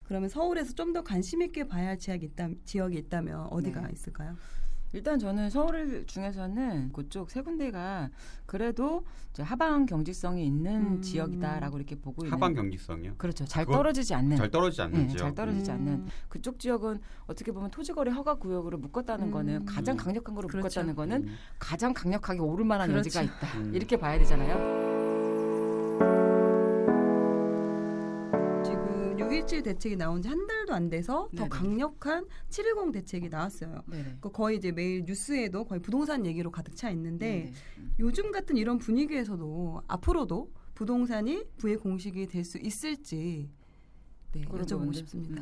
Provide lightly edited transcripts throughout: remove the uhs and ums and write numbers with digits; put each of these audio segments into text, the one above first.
그러면 서울에서 좀 더 관심 있게 봐야 할 지역이 있다면 어디가 네. 있을까요? 일단 저는 서울 중에서는 그쪽 세 군데가 그래도 이제 하방 경직성이 있는 지역이다라고 이렇게 보고 있는. 하방 경직성이요? 그렇죠. 잘 떨어지지 않는. 잘 떨어지지 않는 지역. 잘 떨어지지 않는 그쪽 지역은 어떻게 보면 토지거래 허가 구역으로 묶었다는 거는 가장 강력한 거로 그렇죠. 묶었다는 거는 가장 강력하게 오를 만한 그렇죠. 여지가 있다. 이렇게 봐야 되잖아요. 지금 6.17 대책이 나온 지 한 달도 안 돼서 더 네네. 강력한 7.10 대책이 나왔어요. 네네. 거의 이제 매일 뉴스에도 거의 부동산 얘기로 가득 차 있는데 네네. 요즘 같은 이런 분위기에서도 앞으로도 부동산이 부의 공식이 될 수 있을지 네, 그런 여쭤보고 부분들. 싶습니다.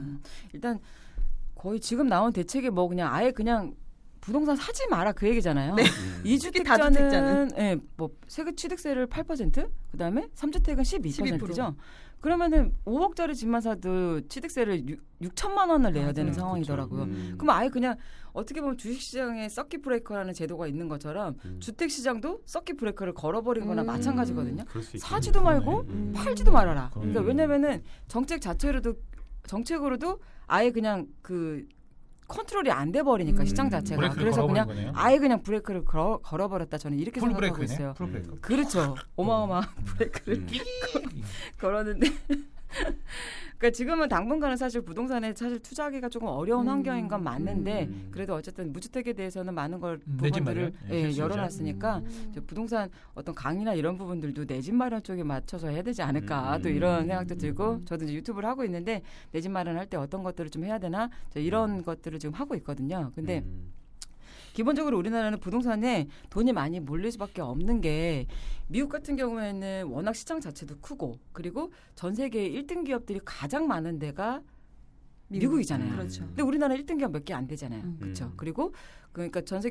일단 거의 지금 나온 대책이 뭐 그냥 아예 그냥 부동산 사지 마라 그 얘기잖아요. 네. 이주택자는 다주택자는. 예, 뭐 세금 취득세를 8%, 그다음에 3주택은 12%죠. 그러면은 5억짜리 집만 사도 취득세를 6천만 원을 내야 되는 맞아요. 상황이더라고요. 그럼 아예 그냥 어떻게 보면 주식시장에 서킷 브레이커라는 제도가 있는 것처럼 주택시장도 서킷 브레이커를 걸어버린 거나 마찬가지거든요. 그럴 수 있겠네. 사지도 말고 팔지도 말아라. 그러니까 음. 왜냐면은 정책으로도 아예 그냥 그 컨트롤이 안 돼 버리니까 시장 자체가. 브레이크를 그래서 그냥 걸어버린 거네요. 아예 그냥 브레이크를 걸어버렸다. 저는 이렇게 풀 생각하고 브레이크네. 있어요. 풀 브레이크. 그렇죠. 어마어마한 브레이크를 걸었는데. 그러니까 지금은 당분간은 사실 부동산에 사실 투자하기가 조금 어려운 환경인 건 맞는데 그래도 어쨌든 무주택에 대해서는 많은 걸 내 집 부분들을 마련? 예, 필수죠. 열어놨으니까 이제 부동산 어떤 강의나 이런 부분들도 내 집 마련 쪽에 맞춰서 해야 되지 않을까 또 이런 생각도 들고 저도 이제 유튜브를 하고 있는데 내 집 마련할 때 어떤 것들을 좀 해야 되나 이런 것들을 지금 하고 있거든요. 근데 기본적으로 우리나라는 부동산에 돈이 많이 몰릴 수밖에 없는 게 미국 같은 경우에는 워낙 시장 자체도 크고 그리고 전 세계 1등 기업들이 가장 많은 데가 미국이잖아요. 그렇죠. 근데 우리나라 1등 기업 몇 개 안 되잖아요. 그렇죠. 음. 그리고 그러니까 전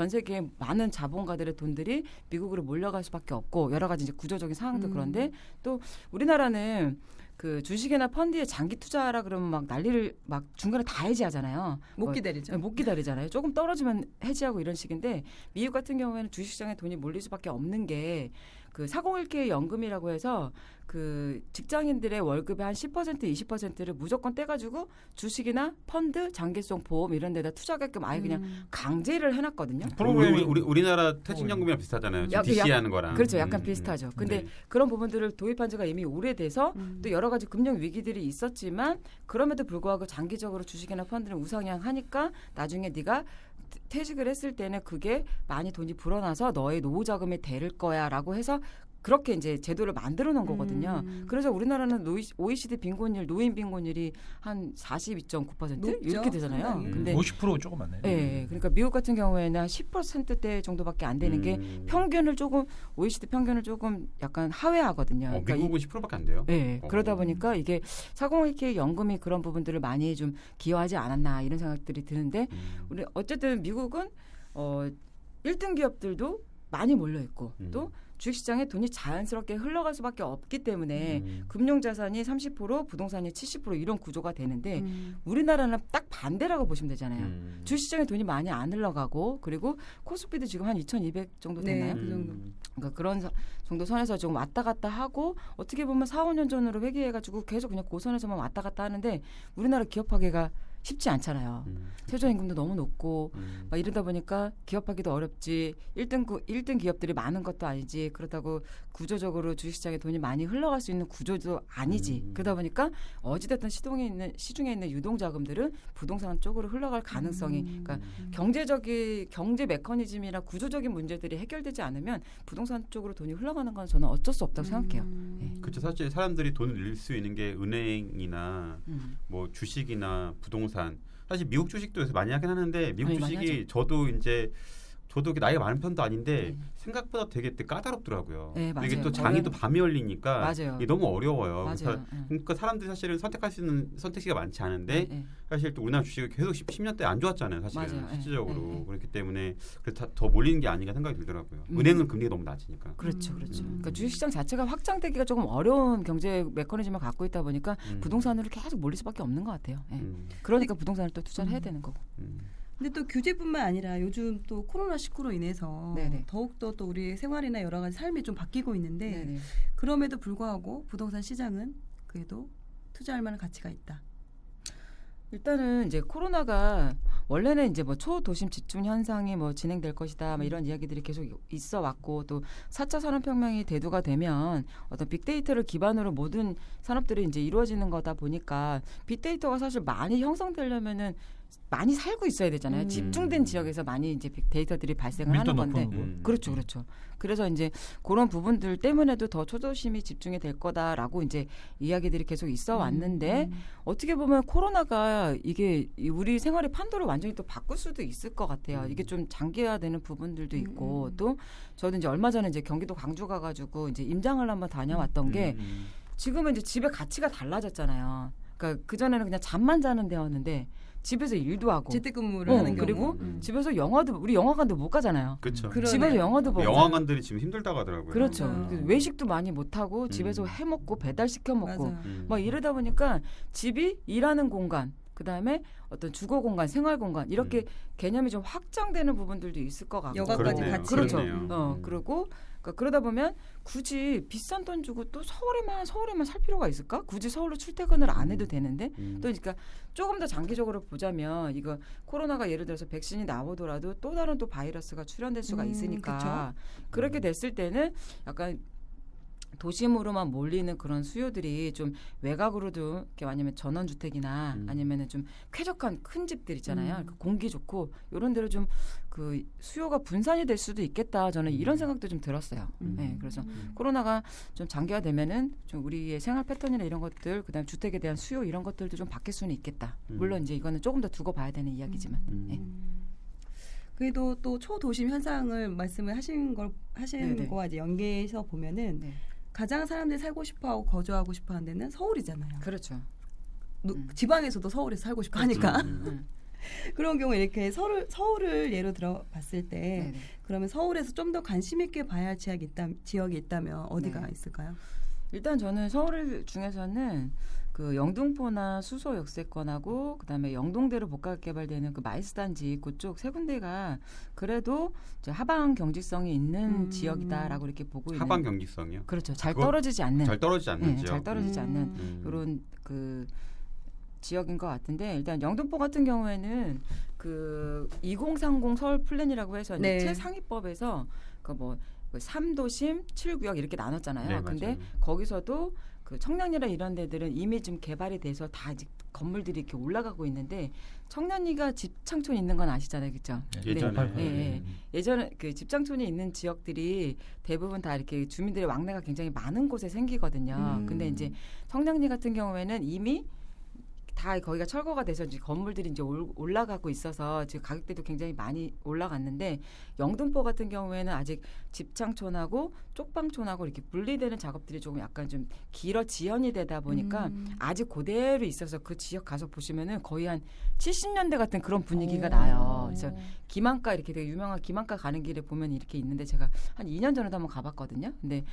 세계 많은 자본가들의 돈들이 미국으로 몰려갈 수밖에 없고 여러 가지 이제 구조적인 상황도 그런데 또 우리나라는 그 주식이나 펀드에 장기 투자라 그러면 막 난리를 막 중간에 다 해지하잖아요. 못 기다리죠. 못 기다리잖아요. 조금 떨어지면 해지하고 이런 식인데 미국 같은 경우에는 주식시장에 돈이 몰릴 수밖에 없는 게 그 401k 연금이라고 해서 그 직장인들의 월급의 한 10% 20%를 무조건 떼가지고 주식이나 펀드, 장기성 보험 이런 데다 투자하게끔 아예 그냥 강제를 해놨거든요. 프로그램이 우리나라 퇴직연금이랑 비슷하잖아요. 지금 DC 하는 거랑. 그렇죠. 약간 비슷하죠. 근데 네. 그런 부분들을 도입한 지가 이미 오래돼서 또 여러 가지 금융 위기들이 있었지만 그럼에도 불구하고 장기적으로 주식이나 펀드는 우상향하니까 나중에 네가 퇴직을 했을 때는 그게 많이 돈이 불어나서 너의 노후 자금에 될 거야라고 해서 그렇게 이제 제도를 만들어 놓은 거거든요. 그래서 우리나라는 OECD 빈곤율, 노인 빈곤율이 한 42.9% 높죠, 이렇게 되잖아요. 상당히. 근데 50% 조금 안 나요. 네, 그러니까 미국 같은 경우에는 한 10%대 정도밖에 안 되는 게 평균을 조금 OECD 평균을 조금 약간 하회하거든요. 그러니까 미국은 10%밖에 안 돼요. 네, 그러다 보니까 이게 401k 연금이 그런 부분들을 많이 좀 기여하지 않았나 이런 생각들이 드는데 우리 어쨌든 미국은 1등 기업들도 많이 몰려 있고 또 주식시장에 돈이 자연스럽게 흘러갈 수밖에 없기 때문에 금융자산이 30%, 부동산이 70% 이런 구조가 되는데 우리나라는 딱 반대라고 보시면 되잖아요. 주식시장에 돈이 많이 안 흘러가고 그리고 코스피도 지금 한 2,200 정도 되나요? 네, 그 정도. 그러니까 그런 정도 선에서 좀 왔다 갔다 하고 어떻게 보면 4, 5년 전으로 회귀해가지고 계속 그냥 고선에서만 왔다 갔다 하는데 우리나라 기업하기가 쉽지 않잖아요. 최저임금도 너무 높고 막 이러다 보니까 기업하기도 어렵지. 1등 기업들이 많은 것도 아니지. 그렇다고 구조적으로 주식시장에 돈이 많이 흘러갈 수 있는 구조도 아니지. 그러다 보니까 어찌됐든 시중에 있는 유동자금들은 부동산 쪽으로 흘러갈 가능성이 그러니까 경제 메커니즘이나 구조적인 문제들이 해결되지 않으면 부동산 쪽으로 돈이 흘러가는 건 저는 어쩔 수 없다고 생각해요. 네. 그렇죠. 사실 사람들이 돈을 늘릴 수 있는 게 은행이나 뭐 주식이나 부동산. 사실 미국 주식도 요새 많이 하긴 하는데 미국 주식이 저도 나이가 많은 편도 아닌데 생각보다 되게 까다롭더라고요. 네, 맞아요. 이게 또 장이 또 밤이 열리니까 맞아요. 이게 너무 어려워요. 맞아요. 그러니까 사람들이 사실은 선택할 수 있는 선택지가 많지 않은데 사실 또 우리나라 주식이 계속 10년대 안 좋았잖아요. 사실은 맞아요. 실질적으로 그렇기 때문에 더 몰리는 게 아닌가 생각이 들더라고요. 은행은 금리가 너무 낮으니까. 그렇죠. 그러니까 주식시장 자체가 확장되기가 조금 어려운 경제 메커니즘을 갖고 있다 보니까 부동산으로 계속 몰릴 수밖에 없는 것 같아요. 그러니까 부동산을 또 투자를 해야 되는 거고. 근데 또 규제뿐만 아니라 요즘 또 코로나19로 인해서 네네. 더욱더 또 우리 생활이나 여러 가지 삶이 좀 바뀌고 있는데 네네. 그럼에도 불구하고 부동산 시장은 그래도 투자할 만한 가치가 있다. 일단은 이제 코로나가 원래는 이제 뭐 초도심 집중 현상이 뭐 진행될 것이다, 뭐 이런 이야기들이 계속 있어 왔고, 또 4차 산업혁명이 대두가 되면 어떤 빅데이터를 기반으로 모든 산업들이 이제 이루어지는 거다 보니까 빅데이터가 사실 많이 형성되려면은 많이 살고 있어야 되잖아요. 집중된 지역에서 많이 이제 빅데이터들이 발생을 하는 건데. 그렇죠, 그렇죠. 그래서 이제 그런 부분들 때문에도 더 초도심이 집중이 될 거다라고 이제 이야기들이 계속 있어 왔는데 어떻게 보면 코로나가 이게 우리 생활의 판도를 완전히 또 바꿀 수도 있을 것 같아요. 이게 좀 장기화되는 부분들도 있고 또 저도 이제 얼마 전에 이제 경기도 광주 가가지고 이제 임장을 한번 다녀왔던 게 지금은 이제 집의 가치가 달라졌잖아요. 그러니까 그 전에는 그냥 잠만 자는 데였는데. 집에서 일도 하고 재택근무를 하는 경우 그리고 집에서 영화도 우리 영화관도 못 가잖아요. 그렇죠. 집에서 영화도 보고 영화관들이 지금 힘들다고 하더라고요. 그렇죠. 외식도 많이 못 하고 집에서 해 먹고 배달 시켜 먹고 막 이러다 보니까 집이 일하는 공간, 그다음에 어떤 주거 공간, 생활 공간 이렇게 개념이 좀 확장되는 부분들도 있을 것 같고. 여가까지 같이. 그렇죠. 그렇네요. 그리고 그러다 보면 굳이 비싼 돈 주고 또 서울에만 살 필요가 있을까? 굳이 서울로 출퇴근을 안 해도 되는데 또 그러니까 조금 더 장기적으로 보자면 이거 코로나가 예를 들어서 백신이 나오더라도 또 다른 또 바이러스가 출현될 수가 있으니까 그렇게 됐을 때는 약간 도심으로만 몰리는 그런 수요들이 좀 외곽으로도 이렇게 아니면 전원주택이나 아니면은 좀 쾌적한 큰 집들 있잖아요. 공기 좋고 이런 데로 좀 그 수요가 분산이 될 수도 있겠다. 저는 이런 생각도 좀 들었어요. 네, 그래서 코로나가 좀 장기화되면은 좀 우리의 생활 패턴이나 이런 것들, 그다음 주택에 대한 수요 이런 것들도 좀 바뀔 수는 있겠다. 물론 이제 이거는 조금 더 두고 봐야 되는 이야기지만. 네. 그래도 또 초도심 현상을 말씀을 하신 네네. 거와 이제 연계해서 보면은 네. 가장 사람들이 살고 싶어하고 거주하고 싶어하는 데는 서울이잖아요. 그렇죠. 지방에서도 서울에서 살고 싶어 하니까 그런 경우에 이렇게 서울을 예로 들어 봤을 때 네네. 그러면 서울에서 좀 더 관심 있게 봐야 할 지역이 있다면 어디가 네. 있을까요? 일단 저는 서울 중에서는 그 영등포나 수서 역세권하고 그다음에 영동대로 복합 개발되는 그 마이스 단지 그쪽 세 군데가 그래도 이제 하방 경직성이 있는 지역이다라고 이렇게 보고 있는. 하방 경직성이요? 그렇죠. 잘 떨어지지 않는. 잘 떨어지지 않는 지역. 잘 떨어지지 않는 이런 그 지역인 것 같은데 일단 영등포 같은 경우에는 그 2030 서울 플랜이라고 해서 네. 최상위법에서 그 뭐 3도심, 7구역 이렇게 나눴잖아요. 네, 근데 맞아요. 거기서도 그 청량리나 이런 데들은 이미 좀 개발이 돼서 다 아직 건물들이 이렇게 올라가고 있는데 청량리가 집창촌 있는 건 아시잖아요, 그렇죠? 예전에. 예전에 그 집장촌이 있는 지역들이 대부분 다 이렇게 주민들의 왕래가 굉장히 많은 곳에 생기거든요. 근데 이제 청량리 같은 경우에는 이미 다 거기가 철거가 돼서 이제 건물들이 이제 올라가고 있어서 지금 가격대도 굉장히 많이 올라갔는데 영등포 같은 경우에는 아직 집창촌하고 쪽방촌하고 이렇게 분리되는 작업들이 조금 약간 좀 길어 지연이 되다 보니까 아직 그대로 있어서 그 지역 가서 보시면은 거의 한 70년대 같은 그런 분위기가 나요. 그래서 김한가 이렇게 되게 유명한 김한가 가는 길에 보면 이렇게 있는데 제가 한 2년 전에도 한번 가봤거든요. 근데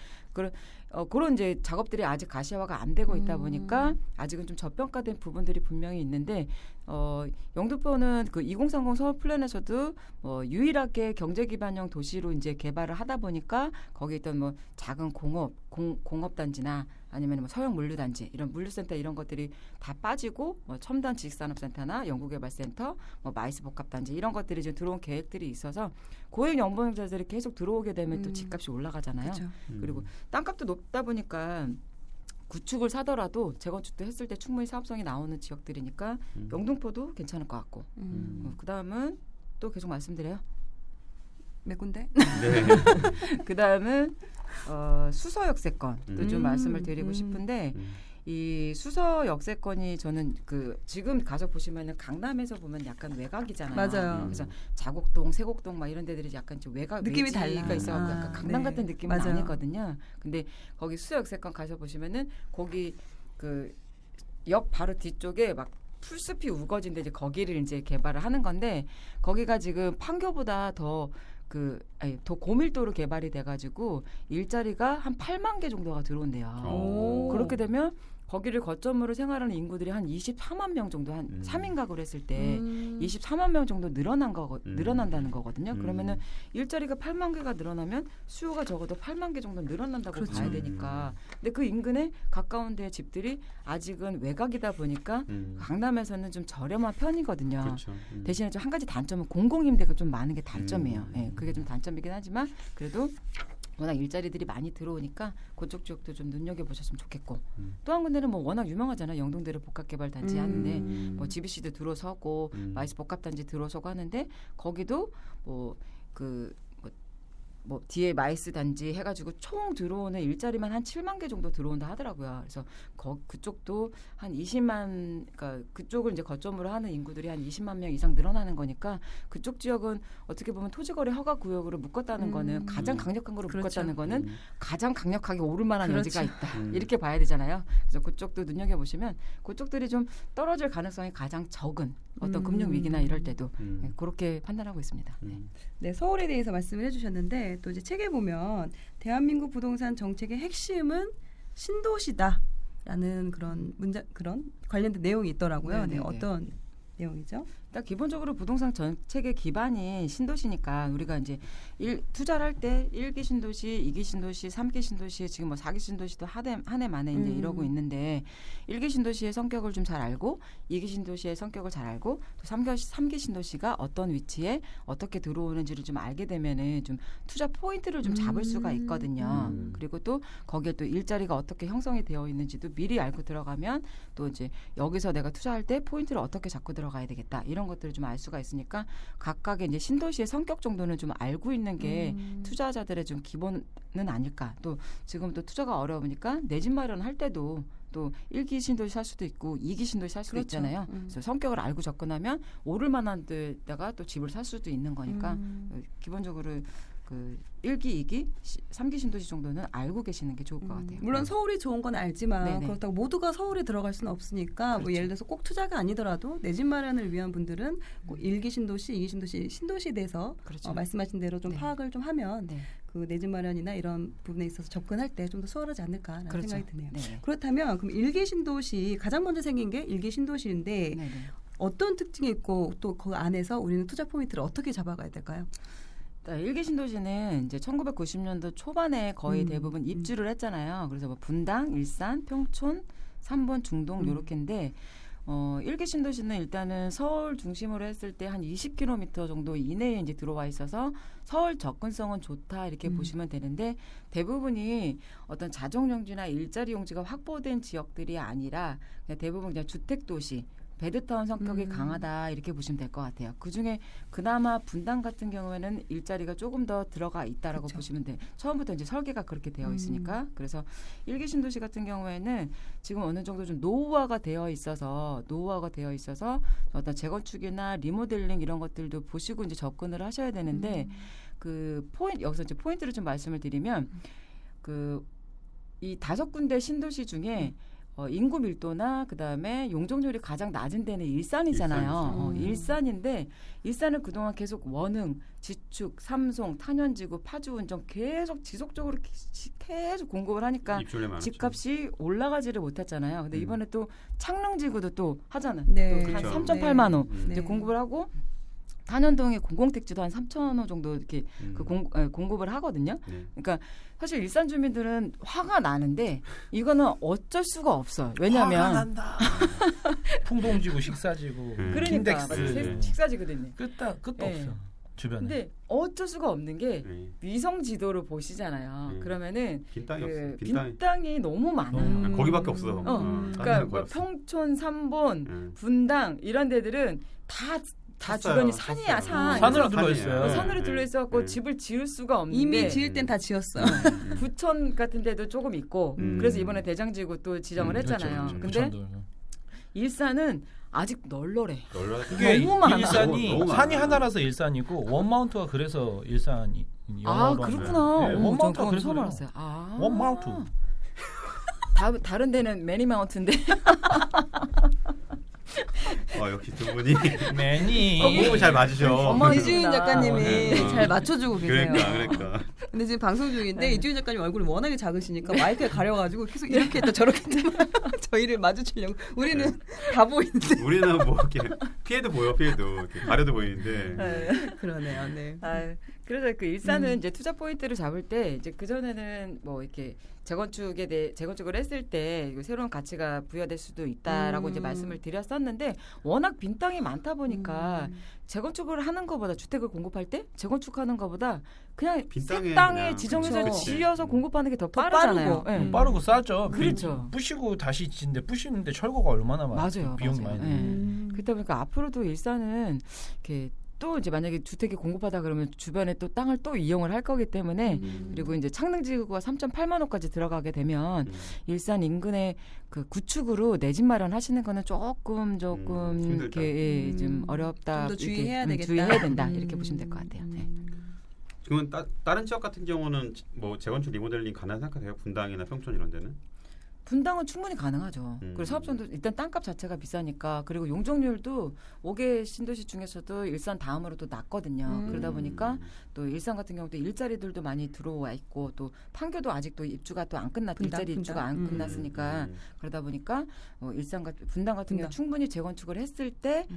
그런 이제 작업들이 아직 가시화가 안 되고 있다 보니까 아직은 좀 저평가된 부분들이 분명히 있는데 영등포는 그 2030 서울 플랜에서도 유일하게 경제 기반형 도시로 이제 개발을 하다 보니까 거기 있던 뭐 작은 공업 단지나 아니면 뭐 서형 물류단지 이런 물류센터 이런 것들이 다 빠지고 뭐 첨단 지식산업센터나 연구개발센터, 뭐 마이스 복합단지 이런 것들이 지금 들어온 계획들이 있어서 고액 연봉자들이 계속 들어오게 되면 또 집값이 올라가잖아요. 그쵸. 그리고 땅값도 높다 보니까 구축을 사더라도 재건축도 했을 때 충분히 사업성이 나오는 지역들이니까 영등포도 괜찮을 것 같고 그다음은 또 계속 말씀드려요. 몇 군데? 네. 그다음은 수서 역세권도 좀 말씀을 드리고 싶은데 이 수서 역세권이 저는 그 지금 가서 보시면은 강남에서 보면 약간 외곽이잖아요. 맞아요. 그래서 자곡동, 세곡동 막 이런 데들이 약간 좀 외곽 느낌이 외지가 달라. 있어갖고 약간 강남 네. 같은 느낌은 맞아요. 아니거든요. 근데 거기 수서 역세권 가서 보시면은 거기 그 역 바로 뒤쪽에 막 풀숲이 우거진데 이제 거기를 이제 개발을 하는 건데 거기가 지금 판교보다 더 고밀도로 개발이 돼가지고 일자리가 한 8만 개 정도가 들어온대요. 그렇게 되면 거기를 거점으로 생활하는 인구들이 한 24만 명 정도 한 3인 가구를 했을 때 24만 명 정도 늘어난다는 거거든요. 그러면은 일자리가 8만 개가 늘어나면 수요가 적어도 8만 개 정도 늘어난다고 그렇죠. 봐야 되니까. 근데 그 인근에 가까운 데 집들이 아직은 외곽이다 보니까 강남에서는 좀 저렴한 편이거든요. 그렇죠. 대신에 좀 한 가지 단점은 공공임대가 좀 많은 게 단점이에요. 예, 그게 좀 단점이긴 하지만 그래도 워낙 일자리들이 많이 들어오니까 그쪽 지역도 좀 눈여겨보셨으면 좋겠고 또 한 군데는 뭐 워낙 유명하잖아요. 영동대로 복합개발단지 하는데 뭐 GBC도 들어서고 마이스 복합단지 들어서고 하는데 거기도 뭐 뒤에 마이스 단지 해가지고 총 들어오는 일자리만 한 7만 개 정도 들어온다 하더라고요. 그래서 그쪽도 한 20만, 그러니까 그쪽을 이제 거점으로 하는 인구들이 한 20만 명 이상 늘어나는 거니까 그쪽 지역은 어떻게 보면 토지거래 허가 구역으로 묶었다는 거는 가장 강력한 거로 그렇죠. 묶었다는 거는 가장 강력하게 오를 만한 그렇죠. 여지가 있다. 이렇게 봐야 되잖아요. 그래서 그쪽도 눈여겨 보시면 그쪽들이 좀 떨어질 가능성이 가장 적은 어떤 금융 위기나 이럴 때도 네, 그렇게 판단하고 있습니다. 네. 네, 서울에 대해서 말씀을 해주셨는데 또 이제 책에 보면 대한민국 부동산 정책의 핵심은 신도시다라는 그런 관련된 내용이 있더라고요. 네, 어떤 내용이죠? 일단 기본적으로 부동산 정책의 기반이 신도시니까 우리가 이제 투자를 할 때 1기 신도시, 2기 신도시, 3기 신도시, 지금 뭐 4기 신도시도 한 해 만에 이제 이러고 있는데 1기 신도시의 성격을 좀 잘 알고 2기 신도시의 성격을 잘 알고 또 3기 신도시가 어떤 위치에 어떻게 들어오는지를 좀 알게 되면은 좀 투자 포인트를 좀 잡을 수가 있거든요. 그리고 또 거기에 또 일자리가 어떻게 형성이 되어 있는지도 미리 알고 들어가면 또 이제 여기서 내가 투자할 때 포인트를 어떻게 잡고 들어가야 되겠다. 이런 것들을 좀 알 수가 있으니까 각각의 이제 신도시의 성격 정도는 좀 알고 있는 게 투자자들의 좀 기본은 아닐까. 또 지금 또 투자가 어려우니까 내 집 마련할 때도 또 1기 신도시 살 수도 있고 2기 신도시 살 수도 그렇죠. 있잖아요. 그래서 성격을 알고 접근하면 오를 만한 데다가 또 집을 살 수도 있는 거니까 기본적으로 그 1기, 2기, 3기 신도시 정도는 알고 계시는 게 좋을 것 같아요. 물론 서울이 좋은 건 알지만 네네. 그렇다고 모두가 서울에 들어갈 수는 없으니까 뭐 예를 들어서 꼭 투자가 아니더라도 내 집 마련을 위한 분들은 꼭 1기 신도시, 2기 신도시, 신도시에 대해서 그렇죠. 말씀하신 대로 좀 네. 파악을 좀 하면 네. 그 내 집 마련이나 이런 부분에 있어서 접근할 때 좀 더 수월하지 않을까라는 그렇죠. 생각이 드네요. 네. 그렇다면 그럼 1기 신도시 가장 먼저 생긴 게 1기 신도시인데 네네. 어떤 특징이 있고 또 그 안에서 우리는 투자 포인트를 어떻게 잡아가야 될까요? 1기 신도시는 이제 1990년도 초반에 거의 대부분 입주를 했잖아요. 그래서 뭐 분당, 일산, 평촌, 삼본, 중동 요렇게인데 1기 신도시는 일단은 서울 중심으로 했을 때 한 20km 정도 이내에 이제 들어와 있어서 서울 접근성은 좋다 이렇게 보시면 되는데 대부분이 어떤 자정용지나 일자리 용지가 확보된 지역들이 아니라 그냥 대부분 그냥 주택 도시 베드타운 성격이 강하다 이렇게 보시면 될 것 같아요. 그중에 그나마 분당 같은 경우에는 일자리가 조금 더 들어가 있다라고 그쵸. 보시면 돼요. 처음부터 이제 설계가 그렇게 되어 있으니까. 그래서 1기 신도시 같은 경우에는 지금 어느 정도 좀 노후화가 되어 있어서 어떤 재건축이나 리모델링 이런 것들도 보시고 이제 접근을 하셔야 되는데 여기서 이제 포인트를 좀 말씀을 드리면 이 5군데 신도시 중에 인구 밀도나 그다음에 용적률이 가장 낮은 데는 일산이잖아요. 일산인데 일산은 그동안 계속 원흥, 지축, 삼송, 탄현지구, 파주운정 계속 지속적으로 계속 공급을 하니까 집값이 올라가지를 못했잖아요. 근데 이번에 또 창릉지구도 또 하잖아요. 네. 또 한 그렇죠. 3.8만 호 네. 이제 공급을 하고 탄현동에 공공택지도 한 3,000호 정도 이렇게 공급을 하거든요. 그러니까 사실 일산 주민들은 화가 나는데 이거는 어쩔 수가 없어요. 왜냐하면 화가 난다. 풍동지구, 식사지구, 그러니까 킨덱스 식사지구도 있네. 끝도 네. 없어 주변에. 근데 어쩔 수가 없는 게 위성 지도를 보시잖아요. 그러면은 빈 땅이 없어. 빈 땅이 너무 많아요. 거기밖에 없어. 그러니까 뭐 평촌, 삼본, 분당 이런 데들은 다 주변이 산이야, 산으로 둘러 있어요. 산으로 둘러 있어갖고 집을 지을 수가 없는데 이미 지을 땐 다 지었어. 부천 같은 데도 조금 있고 그래서 이번에 대장지구 또 지정을 했잖아요. 그렇죠. 근데 부천도. 일산은 아직 널널해. 그게 너무 많아. 일산이 너무 산이 많아. 하나라서 일산이고 원마운트가 그래서 일산이 영어로 그렇구나. 네, 전 원마운트가 그건 그래서 처음 그래요. 알았어요. 원마운트. 다른 데는 매니마운트인데 역시 두 분이 매니. 호흡이 잘 맞으셔. 엄마 이주윤 작가님이 네. 잘 맞춰주고 계세요. 그러니까. 근데 지금 방송 중인데 이주윤 작가님 얼굴이 워낙에 작으시니까 마이크에 가려가지고 계속 이렇게 했다 저렇게 했다 저희를 마주치려고 우리는 다 보이는데. 우리는 뭐 이렇게 피해도 보여, 이렇게 가려도 보이는데. 그러네요. 네. 그래서 그 일산은 이제 투자 포인트를 잡을 때 이제 그 전에는 뭐 이렇게 재건축을 했을 때 새로운 가치가 부여될 수도 있다라고 이제 말씀을 드렸었는데 워낙 빈 땅이 많다 보니까 재건축을 하는 것보다 주택을 공급할 때 재건축하는 것보다 그냥 빈 새 땅에 땅에 그냥 지정해서 그치. 지어서 공급하는 게 더 더 빠르잖아요. 빠르고. 예. 빠르고 싸죠. 그렇죠. 부시고 다시 짓는데 부시는데 철거가 얼마나 맞아요. 비용이 맞아요. 많이 드는데. 그렇다 보니까 앞으로도 일산은 이렇게 또 이제 만약에 주택이 공급하다 그러면 주변에 또 땅을 또 이용을 할 거기 때문에 그리고 이제 창릉지구가 3.8만 호까지 들어가게 되면 일산 인근의 그 구축으로 내 집 마련하시는 거는 조금 힘들다. 이렇게 좀 어렵다. 좀 더 주의해야 이렇게, 되겠다. 주의해야 된다. 이렇게 보시면 될 것 같아요. 네. 그러면 다른 지역 같은 경우는 뭐 재건축 리모델링 가능한 생각하세요? 분당이나 평촌 이런 데는? 분당은 충분히 가능하죠. 그리고 사업성도 일단 땅값 자체가 비싸니까 그리고 용적률도 5개 신도시 중에서도 일산 다음으로도 낮거든요. 그러다 보니까 또 일산 같은 경우도 일자리들도 많이 들어와 있고 또 판교도 아직도 입주가 또 안 끝났 일자리 입주가 안 끝났으니까 그러다 보니까 분당 같은 경우 충분히 재건축을 했을 때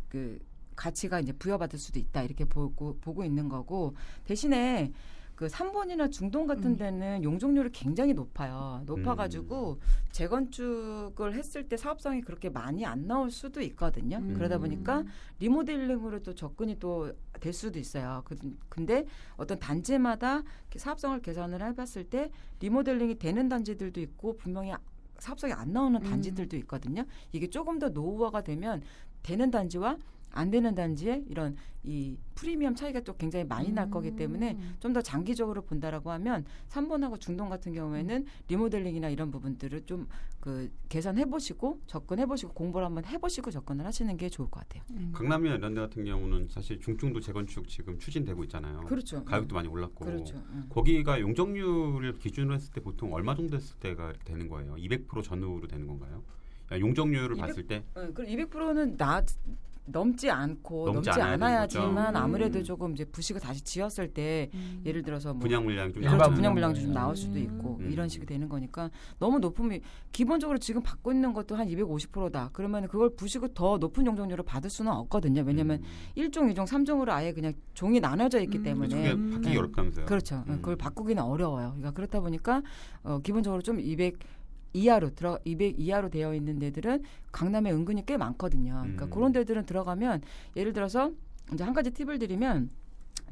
그 가치가 이제 부여받을 수도 있다 이렇게 보고 있는 거고 대신에 그 3번이나 중동 같은 데는 용적률이 굉장히 높아가지고 재건축을 했을 때 사업성이 그렇게 많이 안 나올 수도 있거든요. 그러다 보니까 리모델링으로도 접근이 또 될 수도 있어요. 근데 어떤 단지마다 사업성을 계산을 해봤을 때 리모델링이 되는 단지들도 있고 분명히 사업성이 안 나오는 단지들도 있거든요. 이게 조금 더 노후화가 되면 되는 단지와 안 되는 단지에 이런 이 프리미엄 차이가 또 굉장히 많이 날 거기 때문에 좀 더 장기적으로 본다라고 하면 3번하고 중동 같은 경우에는 리모델링이나 이런 부분들을 좀 그 계산해 보시고 접근해 보시고 공부를 한번 해 보시고 접근을 하시는 게 좋을 것 같아요. 강남이나 이런 데 같은 경우는 사실 중증도 재건축 지금 추진되고 있잖아요. 그렇죠. 가격도 많이 올랐고. 그렇죠. 거기가 용적률을 기준으로 했을 때 보통 얼마 정도 했을 때가 이렇게 되는 거예요? 200% 전후로 되는 건가요? 용적률을 봤을 때? 그럼 200%는 넘지 넘지 않아야 않아야지만 되는 거죠. 아무래도 조금 이제 부식을 다시 지었을 때 예를 들어서 뭐 분양 물량이 좀 그렇죠. 나오잖아요. 분양 물량도 좀 나올 수도 있고 이런 식이 되는 거니까 너무 높으면 기본적으로 지금 받고 있는 것도 한 250%다. 그러면 그걸 부식을 더 높은 용적률을 받을 수는 없거든요. 왜냐하면 1종, 2종, 3종으로 아예 그냥 종이 나눠져 있기 때문에 그게 바뀌기 어렵다면서요. 그렇죠. 그걸 바꾸기는 어려워요. 그러니까 그렇다 보니까 기본적으로 좀 200 이하로 되어 있는 데들은 강남에 은근히 꽤 많거든요. 그러니까 그런 데들은 들어가면 예를 들어서 이제 한 가지 팁을 드리면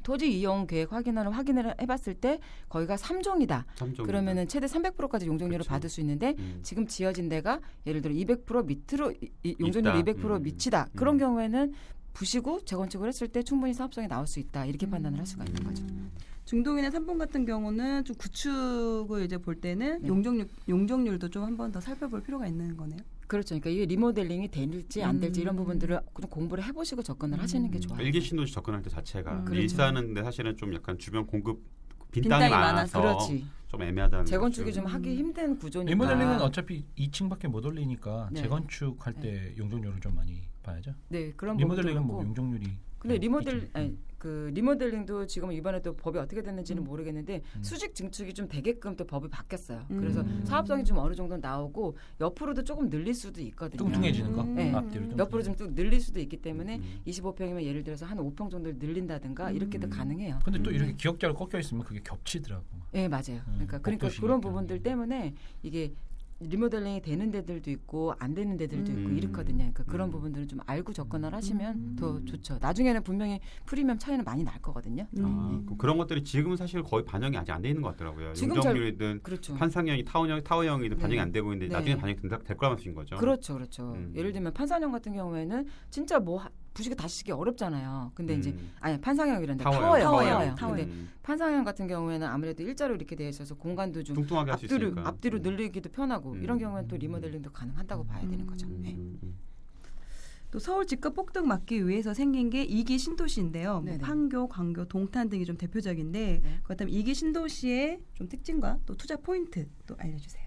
토지 이용 계획 확인을 해봤을 때 거기가 3종이다. 그러면은 최대 300%까지 용적률을 그렇죠. 받을 수 있는데 지금 지어진 데가 예를 들어 200% 밑으로 용적률 200% 밑이다. 그런 경우에는 부시고 재건축을 했을 때 충분히 사업성이 나올 수 있다. 이렇게 판단을 할 수가 있는 거죠. 중동이나 3번 같은 경우는 좀 구축을 이제 볼 때는 용적률도 좀 한 번 더 살펴볼 필요가 있는 거네요. 그렇죠. 그러니까 이게 리모델링이 될지 안 될지 이런 부분들을 좀 공부를 해보시고 접근을 하시는 게 좋아요. 일기 신도시 접근할 때 자체가 그렇죠. 일산은 근데 사실은 좀 약간 주변 공급 빈 빈 땅이 땅이 많아서 그렇지. 좀 애매하다는 재건축이 거죠. 좀 하기 힘든 구조니까. 리모델링은 어차피 2층밖에 못 올리니까 네. 재건축할 때 용적률을 좀 많이 봐야죠. 네, 그런 리모델링은 부분도 뭐 그렇고. 용적률이 근데 있죠. 그 리모델링도 지금 이번에 또 법이 어떻게 됐는지는 모르겠는데 수직 증축이 좀 되게끔 또 법이 바뀌었어요. 그래서 사업성이 좀 어느 정도 나오고 옆으로도 조금 늘릴 수도 있거든요. 뚱뚱해지는 거 네. 앞뒤로 옆으로 좀 또 늘릴 수도 있기 때문에 25평이면 예를 들어서 한 5평 정도를 늘린다든가 이렇게도 가능해요. 근데 또 이렇게 기역자로 꺾여 있으면 그게 겹치더라고. 네, 맞아요. 그러니까 복도식이기 그런 때문에. 부분들 때문에 이게 리모델링이 되는 데들도 있고 안 되는 데들도 있고 이렇거든요. 그러니까 그런 부분들은 좀 알고 접근을 하시면 더 좋죠. 나중에는 분명히 프리미엄 차이는 많이 날 거거든요. 그런 것들이 지금은 사실 거의 반영이 아직 안 돼 있는 것 같더라고요. 지금 용적률이든 그렇죠. 판상형이 타워형이든 반영이 안 되고 있는데 네. 나중에 반영이 될 거란 말씀인 거죠. 그렇죠. 예를 들면 판사형 같은 경우에는 진짜 뭐 부식이 다시 시기 어렵잖아요. 근데 이제 아니 판상형이란데 타워형. 근데 판상형 같은 경우에는 아무래도 일자로 이렇게 되어 있어서 공간도 좀 뚱뚱하게 할 수 있으니까. 앞뒤로 늘리기도 편하고 이런 경우는 또 리모델링도 가능하다고 봐야 되는 거죠. 네. 또 서울 집값 폭등 막기 위해서 생긴 게 2기 신도시인데요. 뭐 네네. 판교, 광교, 동탄 등이 좀 대표적인데 그렇다면 2기 신도시의 좀 특징과 또 투자 포인트 또 알려주세요.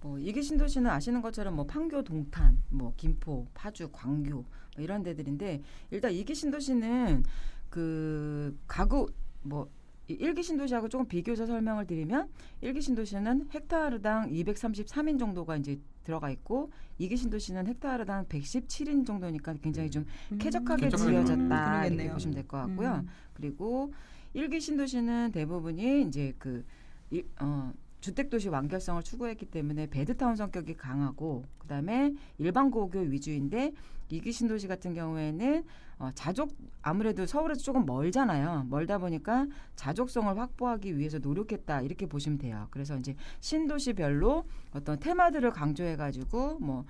뭐 이기 신도시는 아시는 것처럼 뭐 판교, 동탄, 뭐 김포, 파주, 광교 뭐 이런 데들인데 일단 이기 신도시는 그 가구 뭐 이 1기 신도시하고 조금 비교해서 설명을 드리면 1기 신도시는 헥타르당 233인 정도가 이제 들어가 있고 2기 신도시는 헥타르당 117인 정도니까 굉장히 좀 쾌적하게 지어졌다 이렇게 보시면 될 것 같고요. 그리고 1기 신도시는 대부분이 이제 주택도시 완결성을 추구했기 때문에 베드타운 성격이 강하고 그다음에 일반 고교 위주인데 2기 신도시 같은 경우에는 자족 아무래도 서울에서 조금 멀잖아요. 멀다 보니까 자족성을 확보하기 위해서 노력했다 이렇게 보시면 돼요. 그래서 이제 신도시별로 어떤 테마들을 강조해가지고 뭐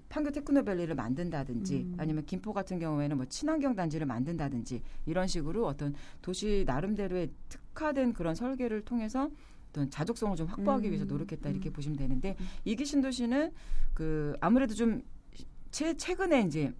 판교 테크노밸리를 만든다든지 아니면 김포 같은 경우에는 뭐 친환경 단지를 만든다든지 이런 식으로 어떤 도시 나름대로의 특화된 그런 설계를 통해서 어떤 자족성을 좀 확보하기 위해서 노력했다 이렇게 보시면 되는데 2기 신도시는 아무래도 좀 최근에 이제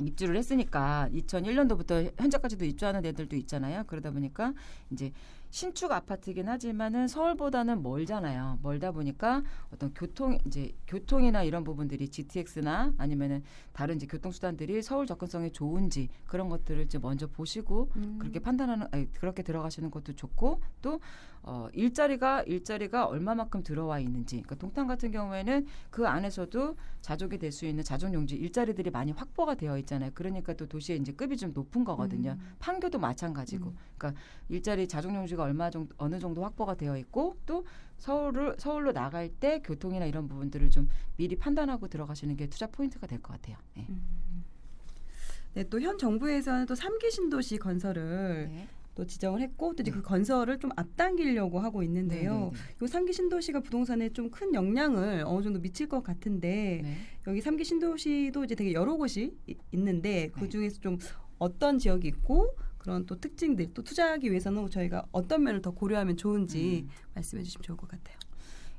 입주를 했으니까 2001년도부터 현재까지도 입주하는 애들도 있잖아요. 그러다 보니까 이제 신축 아파트이긴 하지만은 서울보다는 멀잖아요. 멀다 보니까 어떤 교통이나 이런 부분들이 GTX나 아니면은 다른 이제 교통수단들이 서울 접근성이 좋은지 그런 것들을 이제 먼저 보시고 그렇게 그렇게 들어가시는 것도 좋고 또 일자리가 얼마만큼 들어와 있는지. 그러니까 동탄 같은 경우에는 그 안에서도 자족이 될 수 있는 자족용지 일자리들이 많이 확보가 되어 있잖아요. 그러니까 또 도시의 이제 급이 좀 높은 거거든요. 판교도 마찬가지고. 그러니까 일자리 자족용지가 어느 정도 확보가 되어 있고 또 서울로 나갈 때 교통이나 이런 부분들을 좀 미리 판단하고 들어가시는 게 투자 포인트가 될 것 같아요. 네. 네, 또 현 정부에서는 또 3기 신도시 건설을 또 지정을 했고 또 이제 그 건설을 좀 앞당기려고 하고 있는데요. 이 3기 신도시가 부동산에 좀 큰 영향을 어느 정도 미칠 것 같은데 여기 3기 신도시도 이제 되게 여러 곳이 있는데 그 중에서 좀 어떤 지역이 있고 그런 또 특징들 또 투자하기 위해서는 저희가 어떤 면을 더 고려하면 좋은지 말씀해 주시면 좋을 것 같아요.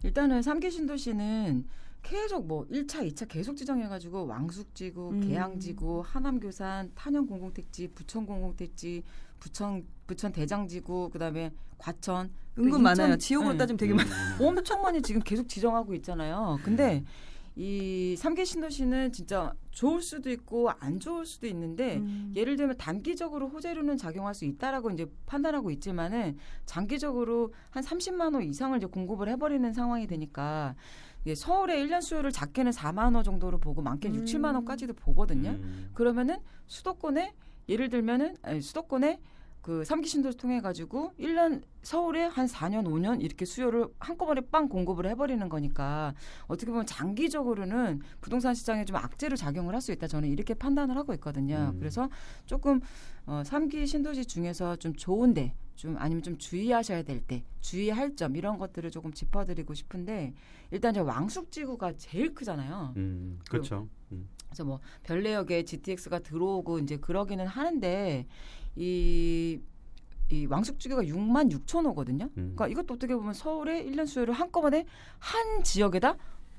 일단은 3기 신도시는 계속 뭐 1차, 2차 계속 지정해가지고 왕숙지구, 계양지구, 하남교산, 탄현공공택지, 부천공공택지, 부천 대장지구, 그다음에 과천 은근 많아요. 지역으로 따지면 되게 많아요. 엄청 많이 지금 계속 지정하고 있잖아요. 근데 이 3기 신도시는 진짜 좋을 수도 있고 안 좋을 수도 있는데 예를 들면 단기적으로 호재로는 작용할 수 있다라고 이제 판단하고 있지만은 장기적으로 한 30만 호 이상을 이제 공급을 해버리는 상황이 되니까 서울의 1년 수요를 작게는 4만 호 정도로 보고 많게는 6, 7만 호까지도 보거든요. 그러면은 수도권에 예를 들면은 수도권에 그 3기 신도시 통해 가지고 1년 서울에 한 4년, 5년 이렇게 수요를 한꺼번에 빵 공급을 해버리는 거니까 어떻게 보면 장기적으로는 부동산 시장에 좀 악재로 작용을 할 수 있다. 저는 이렇게 판단을 하고 있거든요. 그래서 조금 3기 신도시 중에서 좀 좋은데 좀 아니면 좀 주의하셔야 될 때 주의할 점 이런 것들을 조금 짚어드리고 싶은데 일단 이제 왕숙지구가 제일 크잖아요. 그렇죠. 그래서 뭐 별내역에 GTX가 들어오고 이제 그러기는 하는데 이 왕숙지구가 6만 6천 호거든요. 그러니까 이것도 어떻게 보면 서울의 1년 수요를 한꺼번에 한 지역에다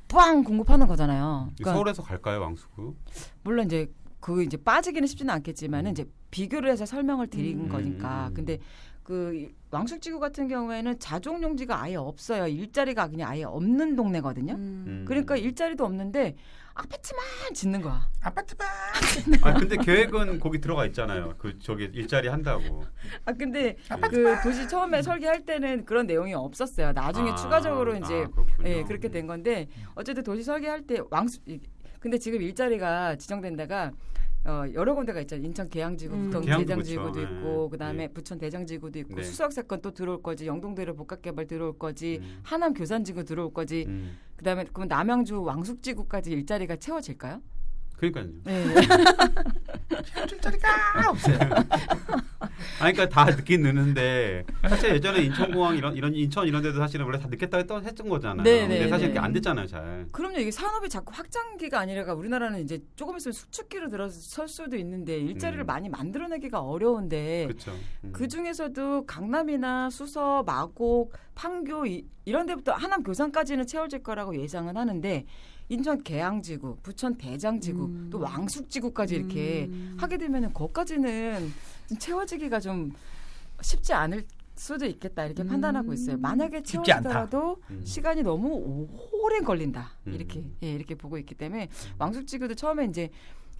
빵 공급하는 거잖아요. 그러니까 서울에서 갈까요, 왕숙구? 물론 이제 그 이제 빠지기는 쉽지는 않겠지만은 이제 비교를 해서 설명을 드린 거니까. 근데 그 왕숙지구 같은 경우에는 자족용지가 아예 없어요. 일자리가 그냥 아예 없는 동네거든요. 그러니까 일자리도 없는데 아파트만 짓는 거야. 아파트만. 근데 계획은 거기 들어가 있잖아요. 저기 일자리 한다고. 근데 그 도시 처음에 설계할 때는 그런 내용이 없었어요. 나중에 추가적으로 이제 그렇게 된 건데 어쨌든 도시 설계할 때 근데 지금 일자리가 지정된 데가 여러 군데가 있잖아요. 인천 계양지구, 부천 대장지구도 있고, 그다음에 부천 대장지구도 있고, 수석사건 또 들어올 거지, 영동대로 복합개발 들어올 거지, 하남 교산지구 들어올 거지, 그다음에 그럼 남양주 왕숙지구까지 일자리가 채워질까요? 그러니까요. 네. 채워질 자리가 없어요. 그러니까 다 늦긴 늦는데 사실 예전에 인천공항 이런 인천 이런 데도 사실은 원래 다 늦겠다 했던 거잖아요. 근데 사실 그게 안 됐잖아요, 잘. 그럼요. 이게 산업이 자꾸 확장기가 아니라 우리나라는 이제 조금 있으면 수축기로 들어설 수도 있는데 일자리를 많이 만들어내기가 어려운데 그렇죠. 그 중에서도 강남이나 수서, 마곡, 판교 이런 데부터 하남 교산까지는 채워질 거라고 예상은 하는데 인천 계양지구, 부천 대장지구, 또 왕숙지구까지 이렇게 하게 되면은 거기까지는 채워지기가 좀 쉽지 않을 수도 있겠다 이렇게 판단하고 있어요. 만약에 채워지더라도 시간이 너무 오래 걸린다 이렇게 보고 있기 때문에 왕숙지구도 처음에 이제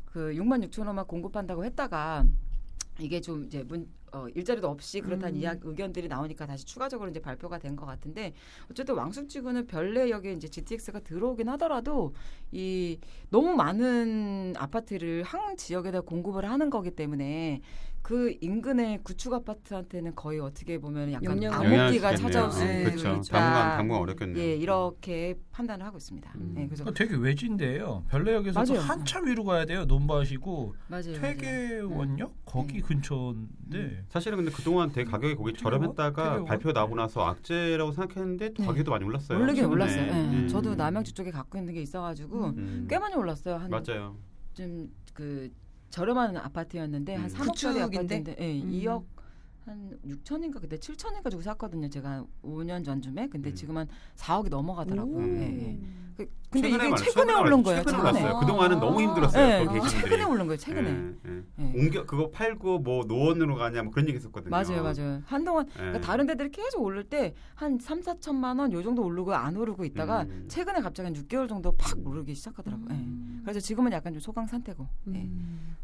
그 6만 6천 호만 공급한다고 했다가 이게 좀 이제 일자리도 없이 그렇다는 의견들이 나오니까 다시 추가적으로 이제 발표가 된 것 같은데 어쨌든 왕숙지구는 별내역에 이제 GTX가 들어오긴 하더라도 이 너무 많은 아파트를 한 지역에다 공급을 하는 거기 때문에 그 인근의 구축 아파트한테는 거의 어떻게 보면 약간 암흑기가 찾아올 수 그렇죠. 있다. 당분간 어렵겠네요. 예, 이렇게 판단을 하고 있습니다. 네, 그래서 되게 외진데요. 별내역에서 맞아요. 한참 위로 가야 돼요. 논밭이고 맞아요. 퇴계원역 거기 근처인데 사실은 근데 그동안 되게 가격이 거기 저렴했다가 발표 나오고 나서 악재라고 생각했는데 또 가격도 많이 올랐어요. 오르긴 최근에. 올랐어요. 네. 저도 남양주 쪽에 갖고 있는 게 있어가지고 꽤 많이 올랐어요. 한 맞아요. 좀 그 저렴한 아파트였는데 한 3억짜리 아파트인데 2억 한 6천인가 그때 7천인가 주고 샀거든요. 제가 5년 전쯤에. 근데 지금 한 4억이 넘어가더라고요. 근데 이게 최근에 오른 거예요. 최근에 올랐어요. 그동안은 너무 힘들었어요. 거기 최근에 오른 거예요. 최근에. 옮겨 그거 팔고 뭐 노원으로 가냐 뭐 그런 얘기 했었거든요. 맞아요. 한동안 그러니까 다른 데들이 계속 오를 때 한 3, 4천만 원 요 정도 오르고 안 오르고 있다가 최근에 갑자기 한 6개월 정도 팍 오르기 시작하더라고요. 그래서 지금은 약간 좀 소강 상태고.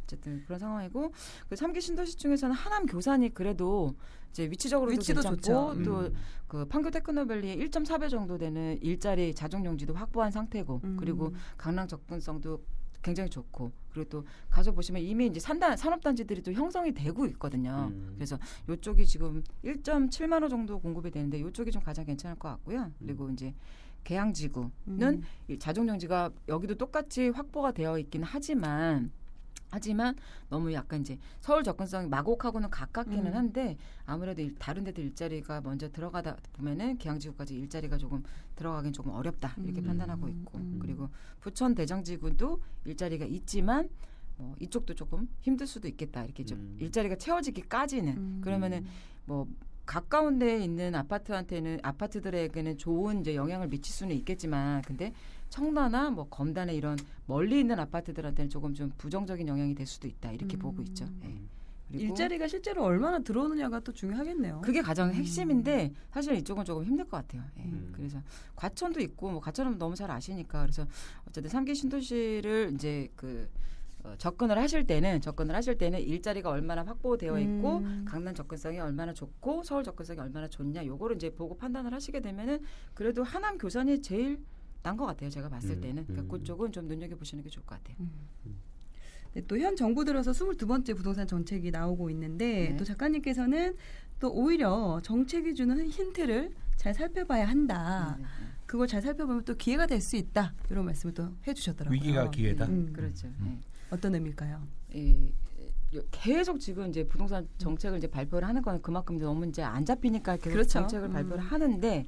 어쨌든 그런 상황이고 그 3기 신도시 중에서는 하남 교산이 그래도 이제 위치적으로도 위치도 괜찮고 또 그 판교 테크노밸리에 1.4배 정도 되는 일자리 자족용지도 확보한 상태고 그리고 강남 접근성도 굉장히 좋고 그리고 또 가서 보시면 이미 이제 산업단지들이 또 형성이 되고 있거든요. 그래서 이쪽이 지금 1.7만 호 정도 공급이 되는데 이쪽이 좀 가장 괜찮을 것 같고요. 그리고 이제 계양지구는 이 자족용지가 여기도 똑같이 확보가 되어 있긴 하지만 너무 약간 이제 서울 접근성이 마곡하고는 가깝기는 한데 아무래도 다른 데들 일자리가 먼저 들어가다 보면은 계양지구까지 일자리가 조금 들어가긴 조금 어렵다 이렇게 판단하고 있고 그리고 부천 대장지구도 일자리가 있지만 이쪽도 조금 힘들 수도 있겠다 이렇게 좀 일자리가 채워지기까지는 그러면은 뭐 가까운 데에 있는 아파트들에게는 좋은 이제 영향을 미칠 수는 있겠지만 근데 청라나 뭐 검단에 이런 멀리 있는 아파트들한테는 조금 좀 부정적인 영향이 될 수도 있다 이렇게 보고 있죠. 그리고 일자리가 실제로 얼마나 들어오느냐가 또 중요하겠네요. 그게 가장 핵심인데 사실 이쪽은 조금 힘들 것 같아요. 그래서 과천도 있고 뭐 과천은 너무 잘 아시니까 그래서 어쨌든 3기 신도시를 이제 접근을 하실 때는 일자리가 얼마나 확보되어 있고 강남 접근성이 얼마나 좋고 서울 접근성이 얼마나 좋냐 요거를 이제 보고 판단을 하시게 되면은 그래도 하남 교산이 제일 난 것 같아요. 제가 봤을 때는 그러니까 그쪽은 좀 눈여겨보시는 게 좋을 것 같아요. 네, 또 현 정부 들어서 22번째 부동산 정책이 나오고 있는데 또 작가님께서는 또 오히려 정책이 주는 힌트를 잘 살펴봐야 한다. 그걸 잘 살펴보면 또 기회가 될 수 있다. 이런 말씀을 또 해주셨더라고요. 위기가 기회다. 그렇죠. 어떤 의미일까요? 계속 지금 이제 부동산 정책을 이제 발표를 하는 거는 그만큼 너무 이제 안 잡히니까 계속 그렇죠. 정책을 발표를 하는데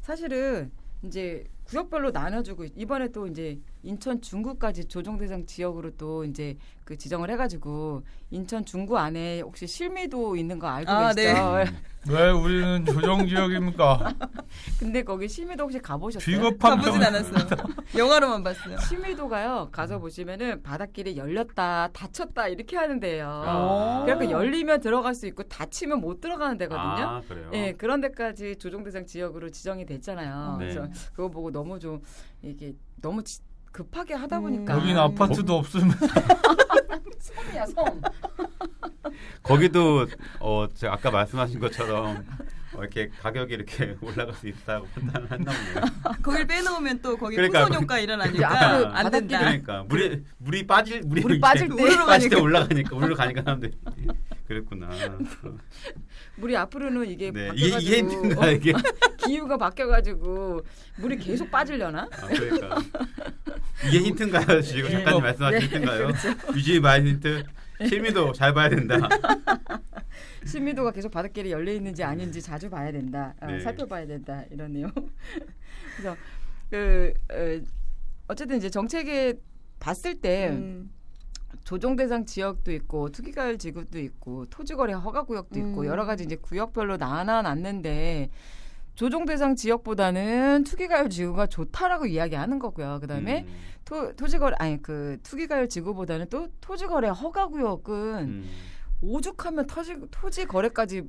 사실은 이제 구역별로 나눠주고 이번에 또 이제 인천 중구까지 조정대상 지역으로 또 이제 그 지정을 해가지고 인천 중구 안에 혹시 실미도 있는 거 알고 계시죠? 네. 왜 우리는 조정 지역입니까? 근데 거기 실미도 혹시 가보셨어요? 비겁한 가보진 않았어요. 영화로만 봤어요. 실미도가요. 가서 보시면은 바닷길이 열렸다 닫혔다 이렇게 하는 데예요. 그러니까 열리면 들어갈 수 있고 닫히면 못 들어가는 데거든요. 그래요? 네, 그런 데까지 조정대상 지역으로 지정이 됐잖아요. 네. 그래서 그거 보고 너무 좀 이게 너무 급하게 하다 보니까 여기는 아파트도 없으면 섬이야 섬. 거기도 제가 아까 말씀하신 것처럼 이렇게 가격이 이렇게 올라갈 수 있다고 판단을 했나 보네요. 거길 빼놓으면 또 거기 그러니까 후손 효과 일어나니까 그러니까 안 된다. 그러니까 물이 빠질 빠질 때 올라가니까 사람들이 그랬구나. 물이 앞으로는 이게 네, 바뀌어가지고 이게 힘든가 이게. 기후가 바뀌어가지고 물이 계속 빠지려나? 그러니까 이게 힌트인가요? 지금 잠깐 말씀하신 힌트인가요? 유지의 마인 힌트. 실미도 잘 봐야 된다. 실미도가 계속 바닷길에 열려 있는지 아닌지 자주 봐야 된다. 네. 살펴봐야 된다. 이런 내용. 그래서 어쨌든 이제 정책에 봤을 때 조정대상 지역도 있고 투기가율 지구도 있고 토지거래 허가구역도 있고 여러 가지 이제 구역별로 나눠놨는데 조정대상 지역보다는 투기가율 지구가 좋다라고 이야기하는 거고요. 그다음에 투기가율 지구보다는 또 토지거래 허가구역은 오죽하면 토지 거래까지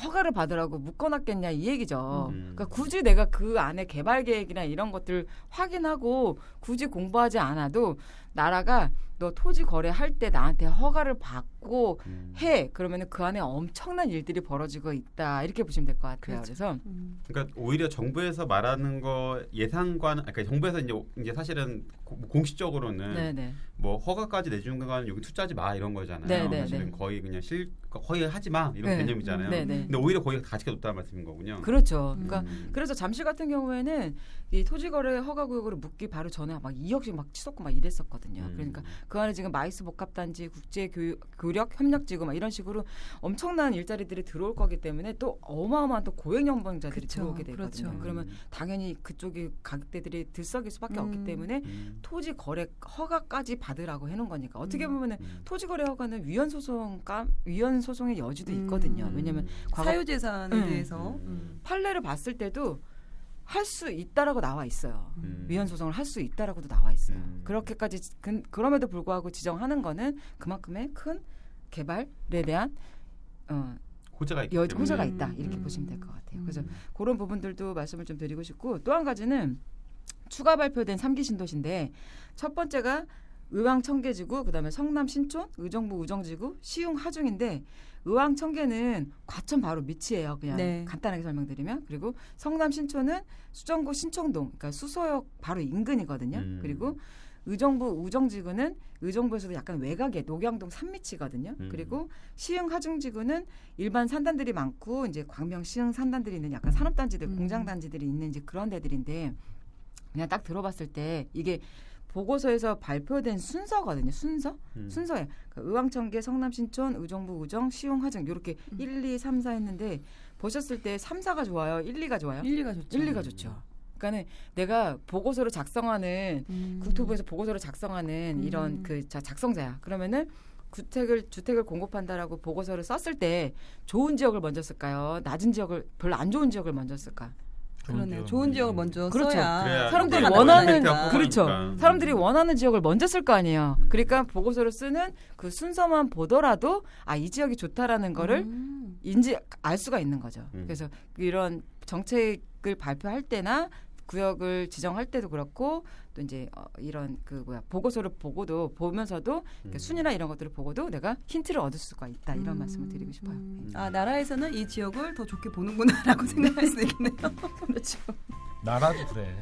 허가를 받으라고 묶어놨겠냐 이 얘기죠. 그러니까 굳이 내가 그 안에 개발 계획이나 이런 것들 확인하고 굳이 공부하지 않아도 나라가 너 토지 거래할 때 나한테 허가를 받고 해. 그러면은 그 안에 엄청난 일들이 벌어지고 있다. 이렇게 보시면 될 것 같아요. 그렇죠. 그래서 그러니까 오히려 정부에서 말하는 거 예상과는 그러니까 정부에서 이제 사실은 공식적으로는 네네. 뭐 허가까지 내주는 건 여기 투자하지 마 이런 거잖아요. 네네네. 사실은 거의 그냥 거의 하지 마 이런 네. 개념이잖아요. 네네. 근데 오히려 거기가 가치가 높다는 말씀인 거군요. 그렇죠. 그러니까 음. 그래서 잠실 같은 경우에는 이 토지거래 허가구역으로 묻기 바로 전에 막 2억씩 막 치솟고 막 이랬었거든요. 그러니까 그 안에 지금 마이스 복합단지, 국제교력 협력지구 막 이런 식으로 엄청난 일자리들이 들어올 거기 때문에 또 어마어마한 또 고액연봉자들이 그쵸. 들어오게 되거든요. 그렇죠. 그러면 당연히 그쪽이 가격대들이 들썩일 수밖에 없기 때문에 토지 거래 허가까지 받으라고 해놓은 거니까 어떻게 보면은 토지 거래 허가는 위헌 소송의 여지도 있거든요. 왜냐하면 과거 사유재산에 대해서 판례를 봤을 때도 할 수 있다라고 나와 있어요. 위헌 소송을 할 수 있다라고도 나와 있어요. 그렇게까지 그럼에도 불구하고 지정하는 거는 그만큼의 큰 개발에 대한 호재가 있기 때문에. 호재가 있다 이렇게 보시면 될 것 같아요. 그래서 그런 부분들도 말씀을 좀 드리고 싶고 또 한 가지는 추가 발표된 3기 신도시인데 첫 번째가 의왕 청계지구, 그다음에 성남 신촌, 의정부 우정지구, 시흥 하중인데 의왕 청계는 과천 바로 밑이에요. 그냥 네. 간단하게 설명드리면 그리고 성남 신촌은 수정구 신청동, 그러니까 수서역 바로 인근이거든요. 그리고 의정부 우정지구는 의정부에서도 약간 외곽에 녹양동 산밑이거든요. 그리고 시흥 하중지구는 일반 산단들이 많고 이제 광명 시흥 산단들이 있는 약간 산업단지들, 공장단지들이 있는 이제 그런 데들인데 그냥 딱 들어봤을 때 이게 보고서에서 발표된 순서거든요. 순서예요. 그러니까 의왕청계, 성남신촌, 의정부 우정, 시흥 하중 이렇게 1, 2, 3, 4 했는데 보셨을 때 3, 4가 좋아요? 1, 2가 좋아요? 1, 2가 좋죠. 1, 2가 좋죠. 그러니까는 내가 보고서를 작성하는 국토부에서 보고서를 작성하는 이런 그 작성자야. 그러면은 주택을 공급한다라고 보고서를 썼을 때 좋은 지역을 먼저 쓸까요? 낮은 지역을 별로 안 좋은 지역을 먼저 쓸까? 그러네요. 좋은 지역을 먼저 그렇죠. 써야 그래야 사람들이 이제 원하는 이펙트가 그렇죠. 뽑으니까. 사람들이 원하는 지역을 먼저 쓸 거 아니에요. 그러니까 보고서를 쓰는 그 순서만 보더라도 이 지역이 좋다라는 거를 알 수가 있는 거죠. 그래서 이런 정책을 발표할 때나 구역을 지정할 때도 그렇고 또 이제 이런 보고서를 보면서도 순위나 이런 것들을 보고도 내가 힌트를 얻을 수가 있다 이런 말씀을 드리고 싶어요. 나라에서는 이 지역을 더 좋게 보는구나라고 생각할 수 있겠네요. 그렇죠. 나라도 그래.